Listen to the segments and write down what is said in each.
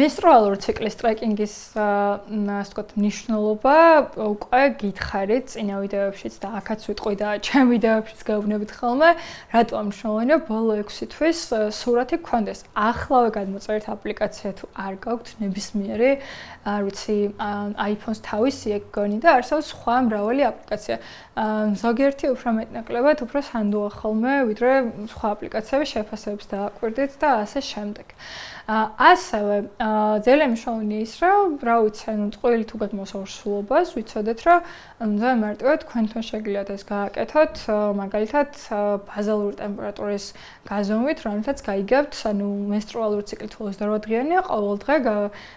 Menstrual ციკლის ტრეკინგის ასე ვთქვათ მნიშვნელობა უკვე გითხარით წინა ვიდეოებშიც და აქაც ვიტყვი და ჩემ ვიდეოებშიც გავნებით ხოლმე რატო მნიშვნელოვანია ბოლო 6 თვის სურათი გქონდეს. ახლავე გადმოწერეთ აპლიკაცია თუ არ გაქვთ ნებისმიერი არ ვიცი iPhone-ს თავისი ეგ გონი და არსებობს სხვა მრავალი აპლიკაცია. ზოგიერთი უფრო მეტნაკლებად უფრო სანდოა ხოლმე ვიდრე სხვა აპლიკაციები შეფასებებს დააკვირდით და ასე შემდეგ. ასევე ძალიან მნიშვნელოვანია ის, რომ რა ვიცი, ანუ წყვილი თუ გაგმოს ორსულობას, ვიცოდეთ, რომ ძალიან მარტივად თქვენთან შეგიძლიათ ეს გააკეთოთ, მაგალითად, ბაზალური ტემპერატურის გაზომვით, რომელთაც გაიგებთ, ანუ menstrual ციკლი თუ 28 დღეებია, ყოველ დღე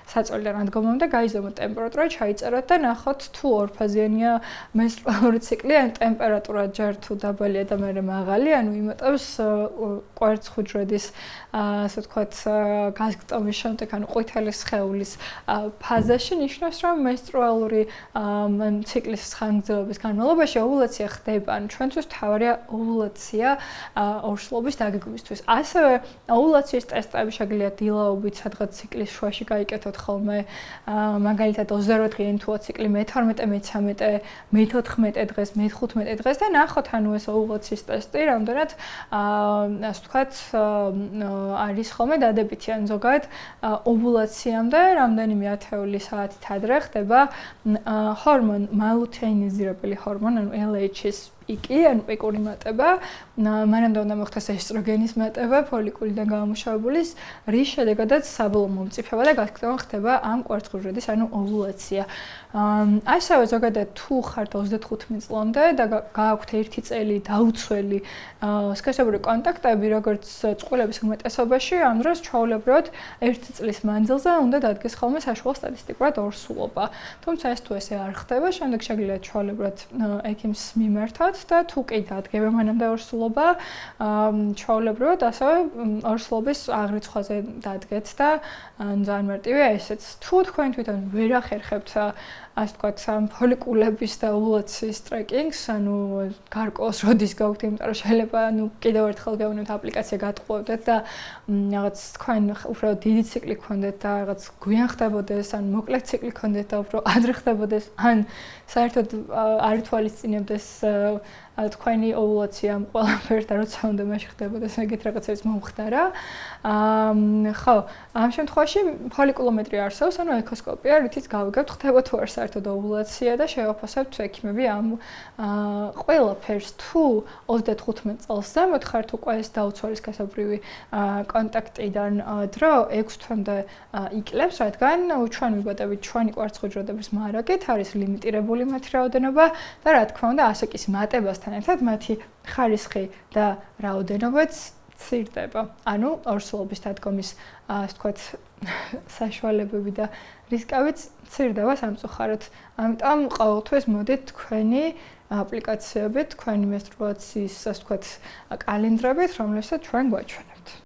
საწოლიდან ადგომამდე გაიზომოთ ტემპერატურა, ჩაიწეროთ და ნახოთ თუ ორფაზიანია menstrual ციკლი, ან ტემპერატურა ჯერ თუ დაბალია და მერე მაღალი, ანუ იმატებს კვერცხუჯრედის, ასე ვთქვათ, გაზგტომის შემდეგ, ანუ ყვითელი სხეულის ფაზაში ნიშნავს, რომ menstrual-ური ციკლის ხანგრძლივობის განმავლობაში ოვულაცია ხდება. ანუ ჩვენთვის მთავარია ოვულაცია ორსულობის დაგეგმვისთვის. ასევე ოვულაციის ტესტები შეგიძლიათ დილაობით სადღაც ციკლის შუაში გაიკეთოთ ხოლმე, მაგალითად 28 დღიანი თუა ციკლი მე-12, მე-13, მე-14 დღეს, მე-15 დღეს და ნახოთ ანუ ეს ოვულაციის ტესტი რამდენად ასე ვთქვათ არის ხოლმე დადებითი ან ზოგადად ოვულაციამდე რამდენიმე ათეული საათით ადრე ხდება ჰორმონ მალუთეინიზირებელი ჰორმონ ანუ LH-ის პიკი, ანუ პიკური მატება, მანამდე უნდა მოხდეს ესტროგენის მატება, ფოლიკულიდან გამომუშავებულის, რის შედეგადაც საბოლოო მომწიფება და გასკდომა ხდება ამ კვერცხუჯრედის, ანუ ოვულაცია. ასევე ზოგადად თუ ხართ 35 წლამდე და გააქვთ 1 წელი დაუცველი სქესობრივი კონტაქტები, როგორც წყვილების უმეტესობაში, ამ დროს ჩვეულებრივად 1 წლის მანძილზე უნდა დადგეს ხოლმე საშუალო სტატისტიკურად ორსულობა. თუმცა ეს თუ ესე არ ხდება, შემდეგ შეგიძლიათ ჩვეულებრივად ექიმს მიმართოთ და თუ კი დადგება მანამდე ორსულობა, ჩვეულებრივად ასევე ორსულობის აღრიცხვაზე დადგეთ და ძალიან მარტივია ესეც. თუ თქვენ თვითონ ვერ ახერხებთ ასე ვთქვათ, ფოლიკულების და ოვულაციის ტრეკინგს, ანუ გარკვეულს როდის გაქვთ, იმიტომ რომ შეიძლება ანუ კიდევ ერთხელ გეუბნებთ აპლიკაცია გატყუებდეთ და რაღაც თქვენ უფრო დიდი ციკლი გქონდეთ და რაღაც გვიან ხდებოდეს, ან მოკლე ციკლი გქონდეთ და უფრო ადრე ხდებოდეს, ან საერთოდ არ ითვალისწინებდეს თქვენი ოვულაცია ყველაფერს და როცა უნდა მაშინ ხდებოდეს ეგეთ რაღაცებს მომხდარა. ხო, ამ შემთხვევაში ფოლიკულომეტრი არსებობს, ანუ ეკოსკოპია, რითიც გავიგებთ ხდება თუ არ საერთოდ ოვულაცია და შევაფასებთ ექიმები ამ ყველაფერს თუ 35 წელს ზემოთ ხართ უკვე ეს დაუცველი სქესობრივი კონტაქტიდან დრო 6 თვემდე იკლებს, რადგან ჩვენ ვიბადებით ჩვენი კვერცხუჯრედების მარაგით, არის ლიმიტირებული მათი რაოდენობა და რა თქმა უნდა ასე კი მატებასთან ერთად მათი ხარისხი და რაოდენობაც ცირდება. ანუ ორსულობის დადგომის ასე ვთქვათ საშუალებები და რისკებიც ცირდება სამწუხაროდ. ამიტომ ყოველთვის მოდით თქვენი აპლიკაციებით, თქვენი menstruaციის ასე ვთქვათ კალენდრებით, რომლებსაც ჩვენ გვაჩვენებთ.